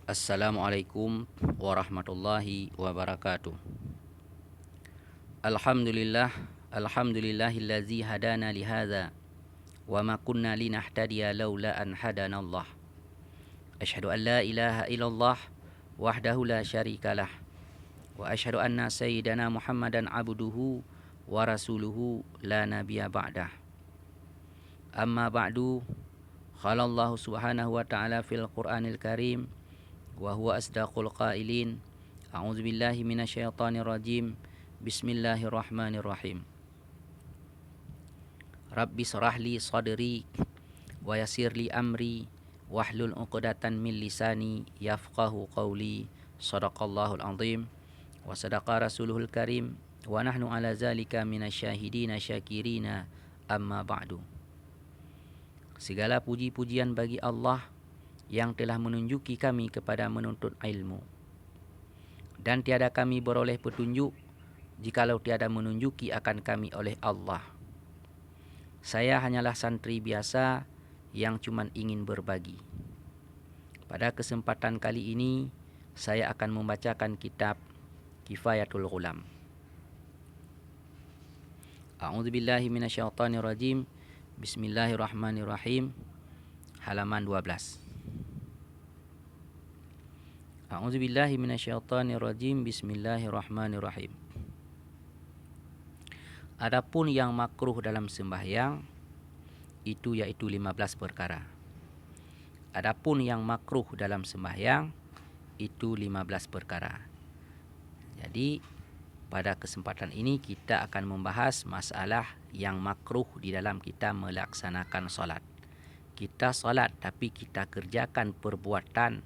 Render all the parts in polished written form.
Assalamualaikum warahmatullahi wabarakatuh. Alhamdulillah, alhamdulillahillazi hadana lihadza wa ma kunna linahtadiya laula an hadanallah. Asyhadu an la ilaha illallah wahdahu la syarikalah wa asyhadu anna sayyidana Muhammadan abduhu wa rasuluhu la nabiyya ba'dah. Amma ba'du, qala Allah subhanahu wa ta'ala fil Qur'anil Karim wa huwa asdaqul qailin. A'udzu billahi minasyaitonir rajim. Bismillahirrahmanirrahim. Rabbi shrahli sadri wa yassirli amri wahlul 'uqdatan min lisani yafqahu qawli. Shadaqallahul azim wa sadaqa rasuluhul karim wa nahnu ala zalika minasyahidina syakirina, amma ba'du. Segala puji-pujian bagi Allah yang telah menunjuki kami kepada menuntut ilmu. Dan tiada kami beroleh petunjuk jikalau tiada menunjuki akan kami oleh Allah. Saya hanyalah santri biasa yang cuma ingin berbagi. Pada kesempatan kali ini, saya akan membacakan kitab Kifayatul Ghulam. A'udzubillahi minasyaitonirrajim. Bismillahirrahmanirrahim. Halaman 12. A'udzubillahi minasyaitonirrajim. Bismillahirrahmanirrahim. Adapun yang makruh dalam sembahyang itu yaitu 15 perkara. Adapun yang makruh dalam sembahyang itu 15 perkara. Jadi pada kesempatan ini kita akan membahas masalah yang makruh di dalam kita melaksanakan solat. Kita solat tapi kita kerjakan perbuatan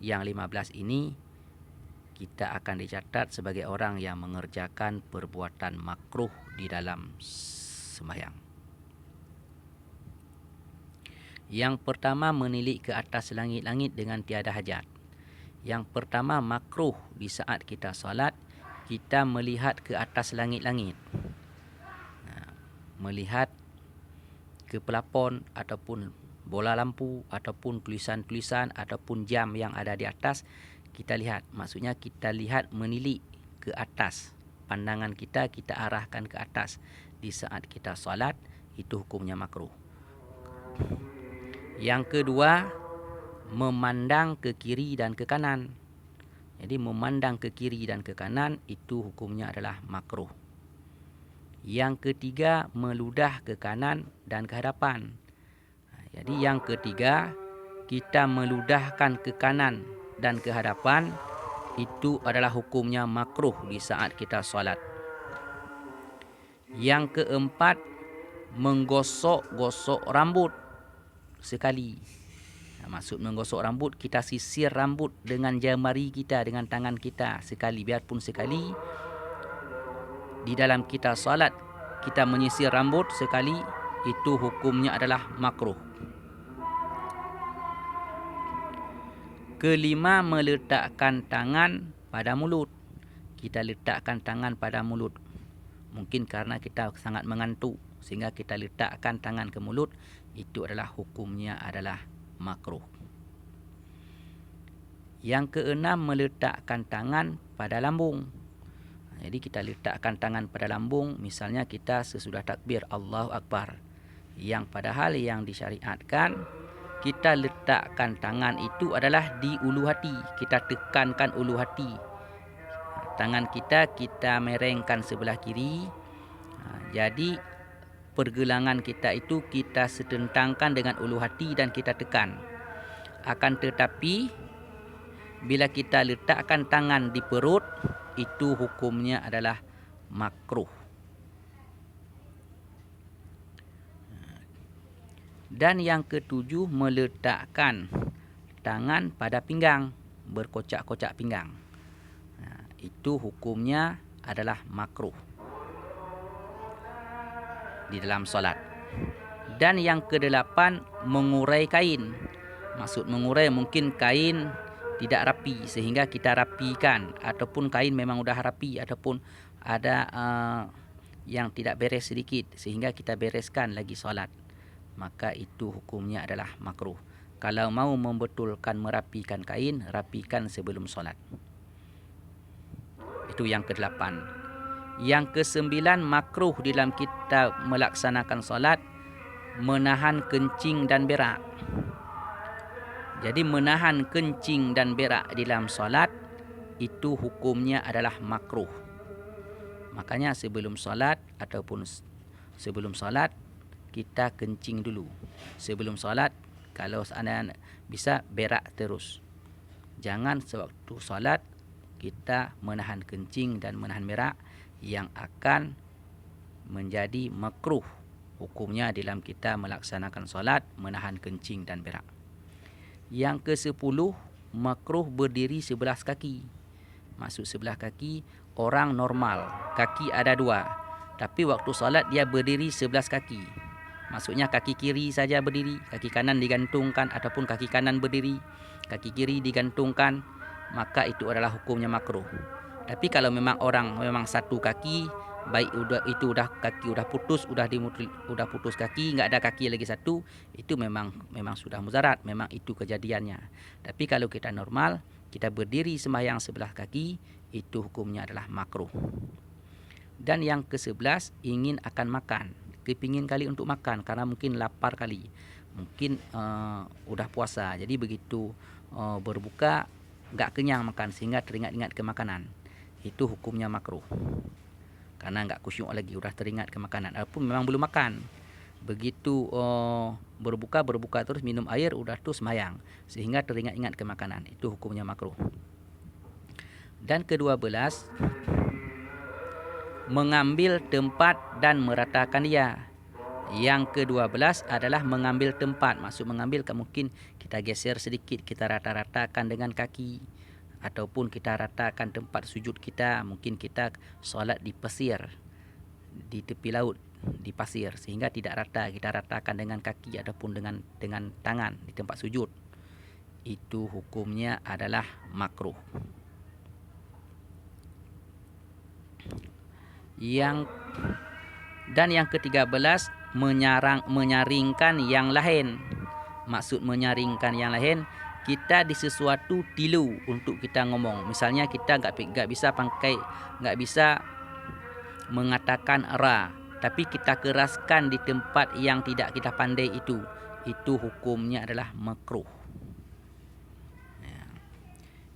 yang 15 ini, kita akan dicatat sebagai orang yang mengerjakan perbuatan makruh di dalam sembahyang. Yang pertama, menilik ke atas langit-langit dengan tiada hajat. Yang pertama, makruh di saat kita solat, kita melihat ke atas langit-langit. Melihat ke pelapon ataupun bola lampu ataupun tulisan-tulisan ataupun jam yang ada di atas, kita lihat. Maksudnya kita lihat, menilik ke atas. Pandangan kita arahkan ke atas di saat kita solat, itu hukumnya makruh. Yang kedua, memandang ke kiri dan ke kanan. Jadi memandang ke kiri dan ke kanan itu hukumnya adalah makruh. Yang ketiga, meludah ke kanan dan ke hadapan. Jadi yang ketiga, kita meludahkan ke kanan dan ke hadapan, itu adalah hukumnya makruh di saat kita solat. Yang keempat, menggosok-gosok rambut sekali. Maksud menggosok rambut, kita sisir rambut dengan jemari kita, dengan tangan kita sekali, biarpun sekali. Di dalam kita solat, kita menyisir rambut sekali, itu hukumnya adalah makruh. Kelima, meletakkan tangan pada mulut. Kita letakkan tangan pada mulut. Mungkin karena kita sangat mengantuk sehingga kita letakkan tangan ke mulut, itu adalah hukumnya adalah makruh. Yang keenam, meletakkan tangan pada lambung. Jadi kita letakkan tangan pada lambung, misalnya kita sesudah takbir Allahu Akbar. Yang padahal yang disyariatkan, kita letakkan tangan itu adalah di ulu hati. Kita tekankan ulu hati. Tangan kita merengkan sebelah kiri. Jadi pergelangan kita itu kita setentangkan dengan ulu hati dan kita tekan. Akan tetapi bila kita letakkan tangan di perut, itu hukumnya adalah makruh. Dan yang ketujuh, meletakkan tangan pada pinggang, berkocak-kocak pinggang. Itu hukumnya adalah makruh di dalam solat. Dan yang kedelapan, mengurai kain. Maksud mengurai, mungkin kain tidak rapi sehingga kita rapikan, ataupun kain memang sudah rapi, ataupun ada yang tidak beres sedikit sehingga kita bereskan lagi solat, maka itu hukumnya adalah makruh. Kalau mau membetulkan merapikan kain, rapikan sebelum solat. Itu yang ke-8. Yang ke-9, makruh dalam kita melaksanakan solat, menahan kencing dan berak. Jadi menahan kencing dan berak dalam solat, itu hukumnya adalah makruh. Makanya sebelum solat ataupun sebelum solat, kita kencing dulu. Sebelum solat, kalau seandainya bisa berak terus. Jangan sewaktu solat kita menahan kencing dan menahan berak, yang akan menjadi makruh hukumnya dalam kita melaksanakan solat, menahan kencing dan berak. Yang ke-10, makruh berdiri sebelah kaki. Maksud sebelah kaki, orang normal, kaki ada 2. Tapi waktu solat dia berdiri sebelah kaki. Maksudnya kaki kiri saja berdiri, kaki kanan digantungkan, ataupun kaki kanan berdiri, kaki kiri digantungkan, maka itu adalah hukumnya makruh. Tapi kalau memang orang memang satu kaki, baik itu kaki udah putus, udah putus kaki, nggak ada kaki lagi satu, itu memang sudah mudarat, memang itu kejadiannya. Tapi kalau kita normal, kita berdiri sembahyang sebelah kaki, itu hukumnya adalah makruh. Dan yang ke-11, ingin akan makan, kepingin kali untuk makan karena mungkin lapar kali, mungkin udah puasa, jadi begitu berbuka nggak kenyang makan sehingga teringat-ingat ke makanan, itu hukumnya makruh karena nggak khusyuk lagi, udah teringat ke makanan walaupun memang belum makan. Begitu berbuka terus minum air, udah tuh sembahyang sehingga teringat-ingat ke makanan, itu hukumnya makruh. Dan ke-12, mengambil tempat dan meratakan dia. Yang ke-12 adalah mengambil tempat. Maksud mengambil, mungkin kita geser sedikit, kita rata-ratakan dengan kaki, ataupun kita ratakan tempat sujud kita. Mungkin kita solat di pasir, di tepi laut, di pasir, sehingga tidak rata, kita ratakan dengan kaki ataupun dengan tangan di tempat sujud. Itu hukumnya adalah makruh. Dan yang ke-13, menyaringkan yang lain. Maksud menyaringkan yang lain, kita di sesuatu tilu untuk kita ngomong. Misalnya kita nggak bisa mengatakan ra, tapi kita keraskan di tempat yang tidak kita pandai, itu hukumnya adalah makruh.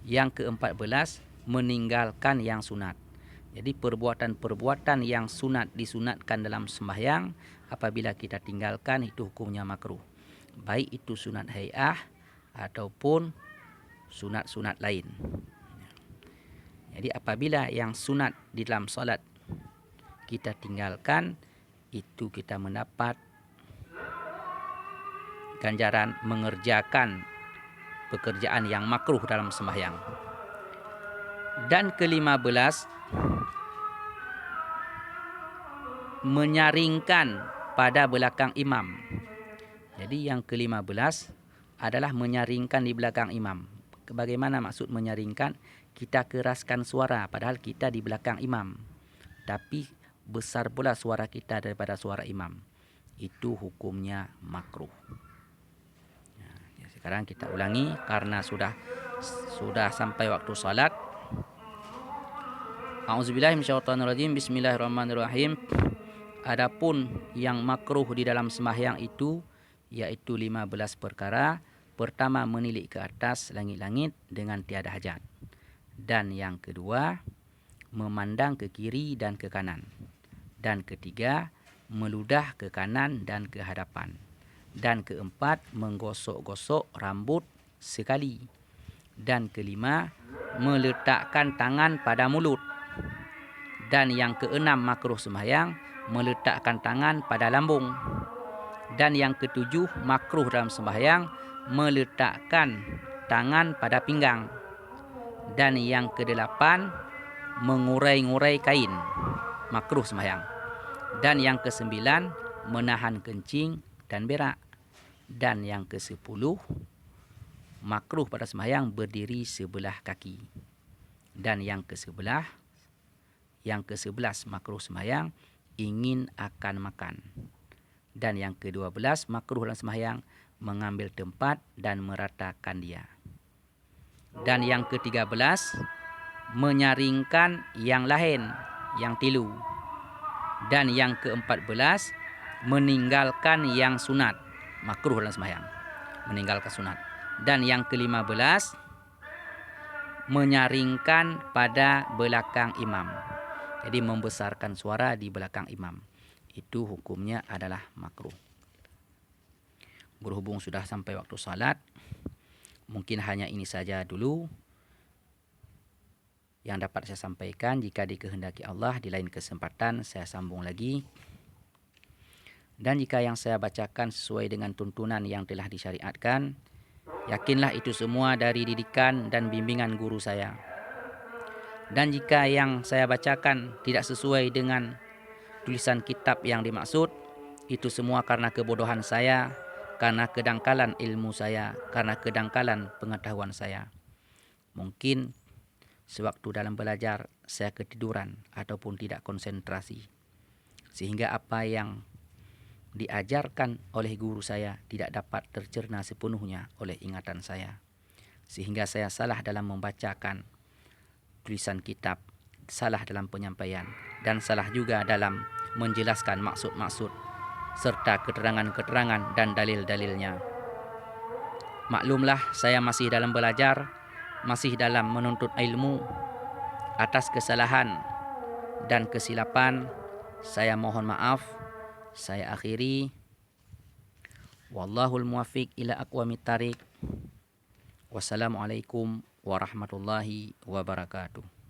Yang ke-14, meninggalkan yang sunat. Jadi perbuatan-perbuatan yang sunat disunatkan dalam sembahyang, apabila kita tinggalkan, itu hukumnya makruh. Baik itu sunat hay'ah ataupun sunat-sunat lain. Jadi apabila yang sunat di dalam solat kita tinggalkan, itu kita mendapat ganjaran mengerjakan pekerjaan yang makruh dalam sembahyang. Dan ke-15, menyaringkan pada belakang imam. Jadi yang ke-15 adalah menyaringkan di belakang imam. Bagaimana maksud menyaringkan? Kita keraskan suara padahal kita di belakang imam, tapi besar pula suara kita daripada suara imam. Itu hukumnya makruh. Sekarang kita ulangi karena sudah sampai waktu salat. A'udzubillahi minasyaitonirrajim. Bismillahirrahmanirrahim. Adapun yang makruh di dalam sembahyang itu yaitu 15 perkara. Pertama, menilik ke atas langit-langit dengan tiada hajat. Dan yang kedua, memandang ke kiri dan ke kanan. Dan ketiga, meludah ke kanan dan ke hadapan. Dan keempat, menggosok-gosok rambut sekali. Dan kelima, meletakkan tangan pada mulut. Dan yang keenam, makruh sembahyang, meletakkan tangan pada lambung. Dan yang ketujuh, makruh dalam sembahyang, meletakkan tangan pada pinggang. Dan yang kedelapan, mengurai-ngurai kain, makruh sembahyang. Dan yang kesembilan, menahan kencing dan berak. Dan yang ke-10, makruh pada sembahyang berdiri sebelah kaki. Dan yang ke-11 makruh sembahyang ingin akan makan. Dan yang ke-12 makruh dalam sembahyang mengambil tempat dan meratakan dia. Dan yang ke-13, menyaringkan yang lain, yang tilu. Dan yang ke-14, meninggalkan yang sunat, makruh dalam sembahyang, meninggalkan sunat. Dan yang ke-15, menyaringkan pada belakang imam. Jadi membesarkan suara di belakang imam. Itu hukumnya adalah makruh. Berhubung sudah sampai waktu salat, mungkin hanya ini saja dulu yang dapat saya sampaikan. Jika dikehendaki Allah, di lain kesempatan saya sambung lagi. Dan jika yang saya bacakan sesuai dengan tuntunan yang telah disyariatkan, yakinlah itu semua dari didikan dan bimbingan guru saya. Dan jika yang saya bacakan tidak sesuai dengan tulisan kitab yang dimaksud, itu semua karena kebodohan saya, karena kedangkalan ilmu saya, karena kedangkalan pengetahuan saya. Mungkin sewaktu dalam belajar saya ketiduran ataupun tidak konsentrasi, sehingga apa yang diajarkan oleh guru saya tidak dapat tercerna sepenuhnya oleh ingatan saya, sehingga saya salah dalam membacakan tulisan kitab, salah dalam penyampaian, dan salah juga dalam menjelaskan maksud-maksud serta keterangan-keterangan dan dalil-dalilnya. Maklumlah, saya masih dalam belajar, masih dalam menuntut ilmu. Atas kesalahan dan kesilapan saya mohon maaf. Saya akhiri. Wallahul muwaffiq ila aqwamit thariq. Wassalamualaikum warahmatullahi wabarakatuh.